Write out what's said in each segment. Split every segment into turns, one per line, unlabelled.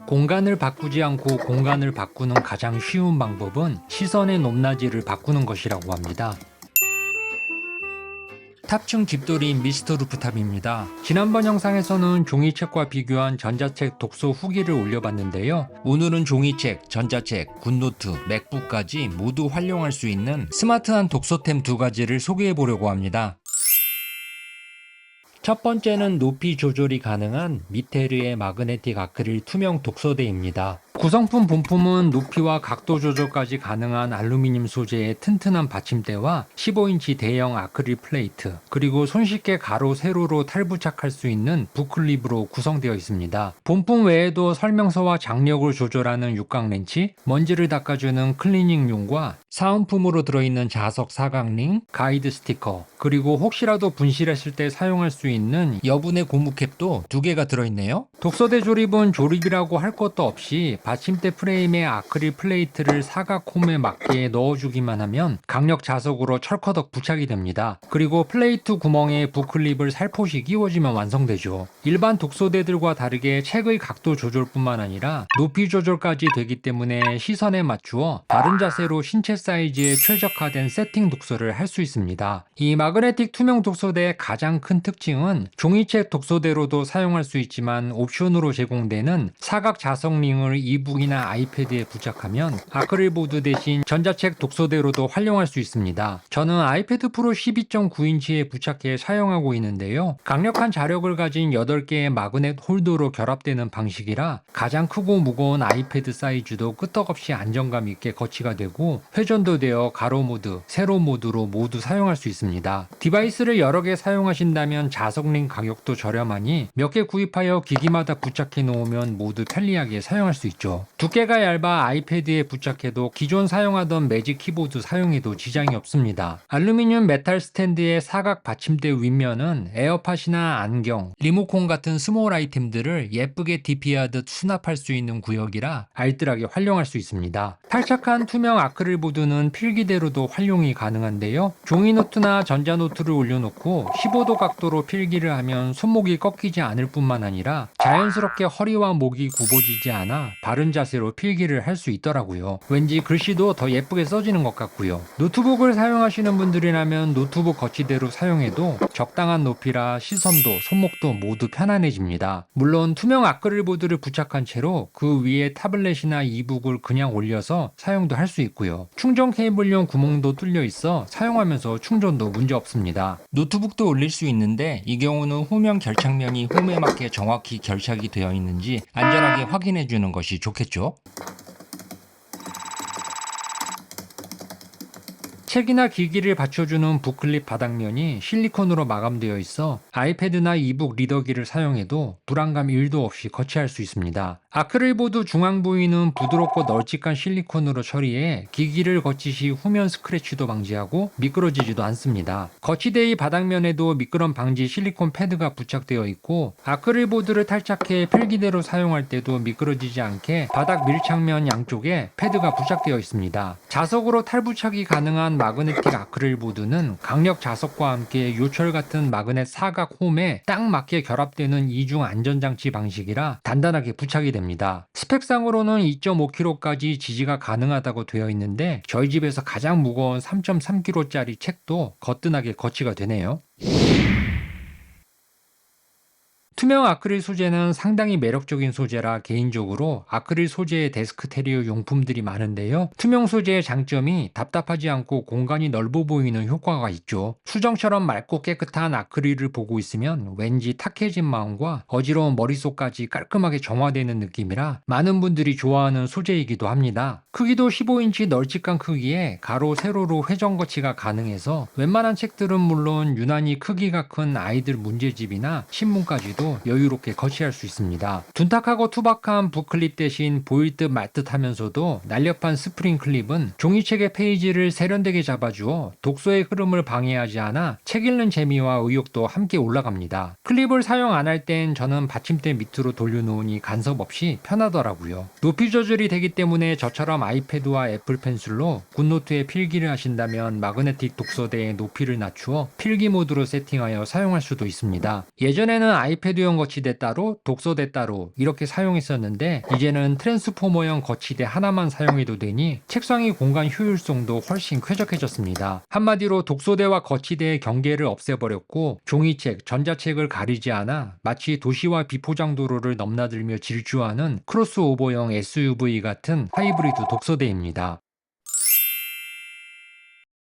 공간을 바꾸지 않고 공간을 바꾸는 가장 쉬운 방법은 시선의 높낮이를 바꾸는 것이라고 합니다. 탑층 집돌이인 미스터 루프탑입니다. 지난번 영상에서는 종이책과 비교한 전자책 독서 후기를 올려봤는데요. 오늘은 종이책, 전자책, 굿노트, 맥북까지 모두 활용할 수 있는 스마트한 독서템 두 가지를 소개해보려고 합니다. 첫 번째는 높이 조절이 가능한 미테르의 마그네틱 아크릴 투명 독서대입니다. 구성품 본품은 높이와 각도 조절까지 가능한 알루미늄 소재의 튼튼한 받침대와 15인치 대형 아크릴 플레이트, 그리고 손쉽게 가로 세로로 탈부착할 수 있는 부클립으로 구성되어 있습니다. 본품 외에도 설명서와 장력을 조절하는 육각 렌치, 먼지를 닦아주는 클리닝용과 사은품으로 들어있는 자석 사각링, 가이드 스티커, 그리고 혹시라도 분실했을 때 사용할 수 있는 여분의 고무캡도 2개가 들어있네요. 독서대 조립은 조립이라고 할 것도 없이 받침대 프레임에 아크릴 플레이트를 사각 홈에 맞게 넣어주기만 하면 강력 자석으로 철커덕 부착이 됩니다. 그리고 플레이트 구멍에 부클립을 살포시 끼워주면 완성되죠. 일반 독서대들과 다르게 책의 각도 조절뿐만 아니라 높이 조절까지 되기 때문에 시선에 맞추어 바른 자세로 신체 사이즈에 최적화된 세팅 독서를 할 수 있습니다. 이 마그네틱 투명 독서대의 가장 큰 특징은 종이책 독서대로도 사용할 수 있지만 옵션으로 제공되는 사각 자석링을 이북이나 아이패드에 부착하면 아크릴 보드 대신 전자책 독서대로도 활용할 수 있습니다. 저는 아이패드 프로 12.9인치에 부착해 사용하고 있는데요. 강력한 자력을 가진 8개의 마그넷 홀더로 결합되는 방식이라 가장 크고 무거운 아이패드 사이즈도 끄떡없이 안정감 있게 거치가 되고 회전도 되어 가로 모드, 세로 모드로 모두 사용할 수 있습니다. 디바이스를 여러 개 사용하신다면 자석링 가격도 저렴하니 몇 개 구입하여 기기마다 부착해 놓으면 모두 편리하게 사용할 수 있죠. 두께가 얇아 아이패드에 부착해도 기존 사용하던 매직 키보드 사용에도 지장이 없습니다. 알루미늄 메탈 스탠드의 사각 받침대 윗면은 에어팟이나 안경, 리모컨 같은 스몰 아이템들을 예쁘게 DP하듯 수납할 수 있는 구역이라 알뜰하게 활용할 수 있습니다. 탈착한 투명 아크릴 보드는 필기대로도 활용이 가능한데요. 종이노트나 전자노트를 올려놓고 15도 각도로 필기를 하면 손목이 꺾이지 않을 뿐만 아니라 자연스럽게 허리와 목이 굽어지지 않아 바른 자세로 필기를 할 수 있더라고요. 왠지 글씨도 더 예쁘게 써지는 것 같고요. 노트북을 사용하시는 분들이라면 노트북 거치대로 사용해도 적당한 높이라 시선도 손목도 모두 편안해집니다. 물론 투명 아크릴 보드를 부착한 채로 그 위에 타블렛이나 이북을 그냥 올려서 사용도 할 수 있고요. 충전 케이블용 구멍도 뚫려 있어 사용하면서 충전도 문제 없습니다. 노트북도 올릴 수 있는데 이 경우는 후면 결착면이 홈에 맞게 정확히 결착이 되어 있는지 안전하게 확인해 주는 것이 좋겠죠. 책이나 기기를 받쳐주는 부클립 바닥면이 실리콘으로 마감되어 있어 아이패드나 이북 리더기를 사용해도 불안감 1도 없이 거치할 수 있습니다. 아크릴 보드 중앙 부위는 부드럽고 널찍한 실리콘으로 처리해 기기를 거치시 후면 스크래치도 방지하고 미끄러지지도 않습니다. 거치대의 바닥면에도 미끄럼 방지 실리콘 패드가 부착되어 있고 아크릴 보드를 탈착해 필기대로 사용할 때도 미끄러지지 않게 바닥 밀착면 양쪽에 패드가 부착되어 있습니다. 자석으로 탈부착이 가능한 마그네틱 아크릴 보드는 강력 자석과 함께 요철 같은 마그넷 사각 홈에 딱 맞게 결합되는 이중 안전장치 방식이라 단단하게 부착이 됩니다. 스펙상으로는 2.5kg까지 지지가 가능하다고 되어 있는데 저희 집에서 가장 무거운 3.3kg짜리 책도 거뜬하게 거치가 되네요. 투명 아크릴 소재는 상당히 매력적인 소재라 개인적으로 아크릴 소재의 데스크 테리어 용품들이 많은데요. 투명 소재의 장점이 답답하지 않고 공간이 넓어 보이는 효과가 있죠. 수정처럼 맑고 깨끗한 아크릴을 보고 있으면 왠지 탁해진 마음과 어지러운 머릿속까지 깔끔하게 정화되는 느낌이라 많은 분들이 좋아하는 소재이기도 합니다. 크기도 15인치 널찍한 크기에 가로 세로로 회전 거치가 가능해서 웬만한 책들은 물론 유난히 크기가 큰 아이들 문제집이나 신문까지도 여유롭게 거치할 수 있습니다. 둔탁하고 투박한 부클립 대신 보일 듯 말 듯 하면서도 날렵한 스프링 클립은 종이책의 페이지를 세련되게 잡아주어 독서의 흐름을 방해하지 않아 책 읽는 재미와 의욕도 함께 올라갑니다. 클립을 사용 안 할 땐 저는 받침대 밑으로 돌려놓으니 간섭 없이 편하더라고요. 높이 조절이 되기 때문에 저처럼 아이패드와 애플 펜슬로 굿노트에 필기를 하신다면 마그네틱 독서대의 높이를 낮추어 필기 모드로 세팅하여 사용할 수도 있습니다. 예전에는 아이패드 아이패드용 거치대 따로, 독서대 따로 이렇게 사용했었는데 이제는 트랜스포머형 거치대 하나만 사용해도 되니 책상의 공간 효율성도 훨씬 쾌적해졌습니다. 한마디로 독서대와 거치대의 경계를 없애버렸고 종이책, 전자책을 가리지 않아 마치 도시와 비포장도로를 넘나들며 질주하는 크로스오버형 SUV 같은 하이브리드 독서대입니다.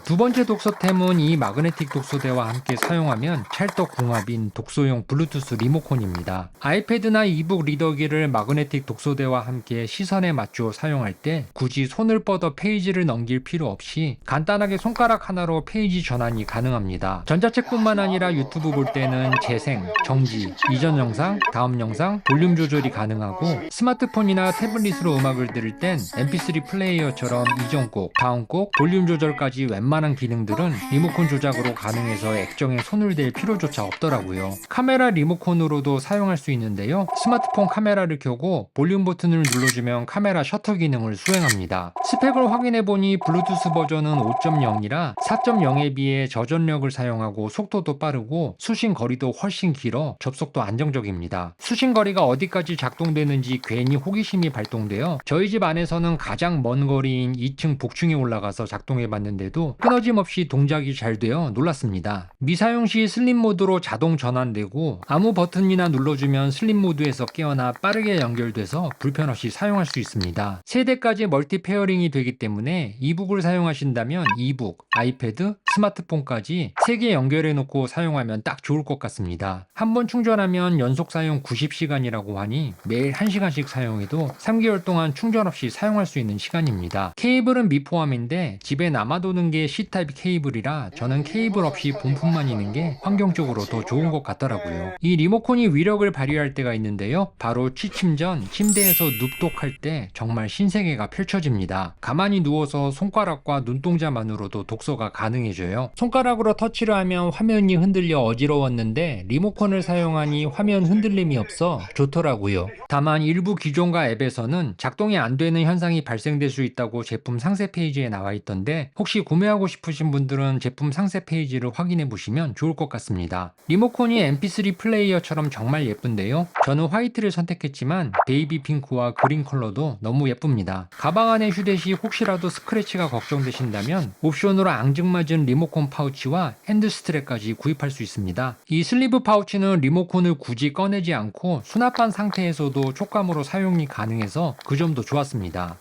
두 번째 독서템은 이 마그네틱 독서대와 함께 사용하면 찰떡궁합인 독서용 블루투스 리모컨입니다. 아이패드나 이북 리더기를 마그네틱 독서대와 함께 시선에 맞추어 사용할 때 굳이 손을 뻗어 페이지를 넘길 필요 없이 간단하게 손가락 하나로 페이지 전환이 가능합니다. 전자책뿐만 아니라 유튜브 볼 때는 재생, 정지, 이전 영상, 다음 영상, 볼륨 조절이 가능하고 스마트폰이나 태블릿으로 음악을 들을 땐 mp3 플레이어처럼 이전 곡, 다음 곡, 볼륨 조절까지 웬만한 기능들은 리모컨 조작으로 가능해서 액정에 손을 댈 필요조차 없더라고요. 카메라 리모컨으로도 사용할 수 있는데요. 스마트폰 카메라를 켜고 볼륨 버튼을 눌러주면 카메라 셔터 기능을 수행합니다. 스펙을 확인해보니 블루투스 버전은 5.0이라 4.0에 비해 저전력을 사용하고 속도도 빠르고 수신 거리도 훨씬 길어 접속도 안정적입니다. 수신 거리가 어디까지 작동되는지 괜히 호기심이 발동되어 저희 집 안에서는 가장 먼 거리인 2층 복층에 올라가서 작동해봤는데도 끊어짐없이 동작이 잘 되어 놀랐습니다. 미사용 시 슬립 모드로 자동 전환되고 아무 버튼이나 눌러주면 슬립 모드에서 깨어나 빠르게 연결돼서 불편 없이 사용할 수 있습니다. 3대까지 멀티 페어링이 되기 때문에 이북을 사용하신다면 이북, 아이패드, 스마트폰까지 3개 연결해 놓고 사용하면 딱 좋을 것 같습니다. 한번 충전하면 연속 사용 90시간이라고 하니 매일 1시간씩 사용해도 3개월 동안 충전 없이 사용할 수 있는 시간입니다. 케이블은 미포함인데 집에 남아도는 게 C타입 케이블이라 저는 케이블 없이 본품만 있는 게 환경적으로 더 좋은 것 같더라고요. 이 리모컨이 위력을 발휘할 때가 있는데요. 바로 취침 전 침대에서 눕독할 때 정말 신세계가 펼쳐집니다. 가만히 누워서 손가락과 눈동자만으로도 독서가 가능해져요. 손가락으로 터치를 하면 화면이 흔들려 어지러웠는데 리모컨을 사용하니 화면 흔들림이 없어 좋더라고요. 다만 일부 기종과 앱에서는 작동이 안 되는 현상이 발생될 수 있다고 제품 상세 페이지에 나와 있던데 혹시 구매하고 싶으신 분들은 제품 상세 페이지를 확인해 보시면 좋을 것 같습니다. 리모컨이 mp3 플레이어처럼 정말 예쁜데요. 저는 화이트를 선택했지만 베이비 핑크와 그린 컬러도 너무 예쁩니다. 가방 안에 휴대 시 혹시라도 스크래치가 걱정되신다면 옵션으로 앙증맞은 리모컨 파우치와 핸드 스트랩까지 구입할 수 있습니다. 이 슬리브 파우치는 리모컨을 굳이 꺼내지 않고 수납한 상태에서도 촉감으로 사용이 가능해서 그 점도 좋았습니다.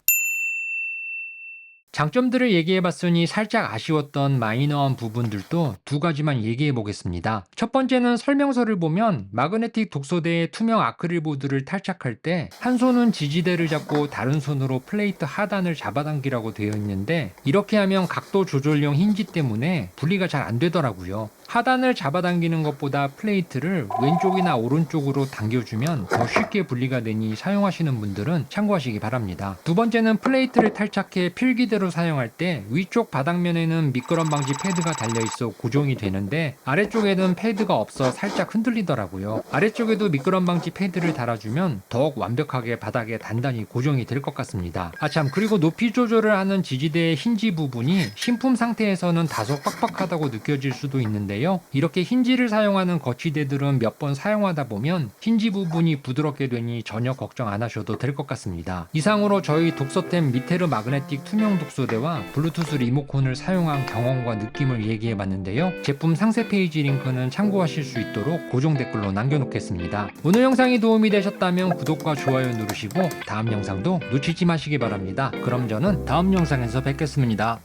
장점들을 얘기해봤으니 살짝 아쉬웠던 마이너한 부분들도 두 가지만 얘기해보겠습니다. 첫 번째는 설명서를 보면 마그네틱 독서대의 투명 아크릴 보드를 탈착할 때 한 손은 지지대를 잡고 다른 손으로 플레이트 하단을 잡아당기라고 되어 있는데 이렇게 하면 각도 조절용 힌지 때문에 분리가 잘 안 되더라고요. 하단을 잡아당기는 것보다 플레이트를 왼쪽이나 오른쪽으로 당겨주면 더 쉽게 분리가 되니 사용하시는 분들은 참고하시기 바랍니다. 두 번째는 플레이트를 탈착해 필기대로 사용할 때 위쪽 바닥면에는 미끄럼 방지 패드가 달려있어 고정이 되는데 아래쪽에는 패드가 없어 살짝 흔들리더라고요. 아래쪽에도 미끄럼 방지 패드를 달아주면 더욱 완벽하게 바닥에 단단히 고정이 될 것 같습니다. 아참, 그리고 높이 조절을 하는 지지대의 힌지 부분이 신품 상태에서는 다소 빡빡하다고 느껴질 수도 있는데 이렇게 힌지를 사용하는 거치대들은 몇 번 사용하다 보면 힌지 부분이 부드럽게 되니 전혀 걱정 안 하셔도 될 것 같습니다. 이상으로 저희 독서템 미테르 마그네틱 투명 독서대와 블루투스 리모컨을 사용한 경험과 느낌을 얘기해봤는데요. 제품 상세 페이지 링크는 참고하실 수 있도록 고정 댓글로 남겨놓겠습니다. 오늘 영상이 도움이 되셨다면 구독과 좋아요 누르시고 다음 영상도 놓치지 마시기 바랍니다. 그럼 저는 다음 영상에서 뵙겠습니다.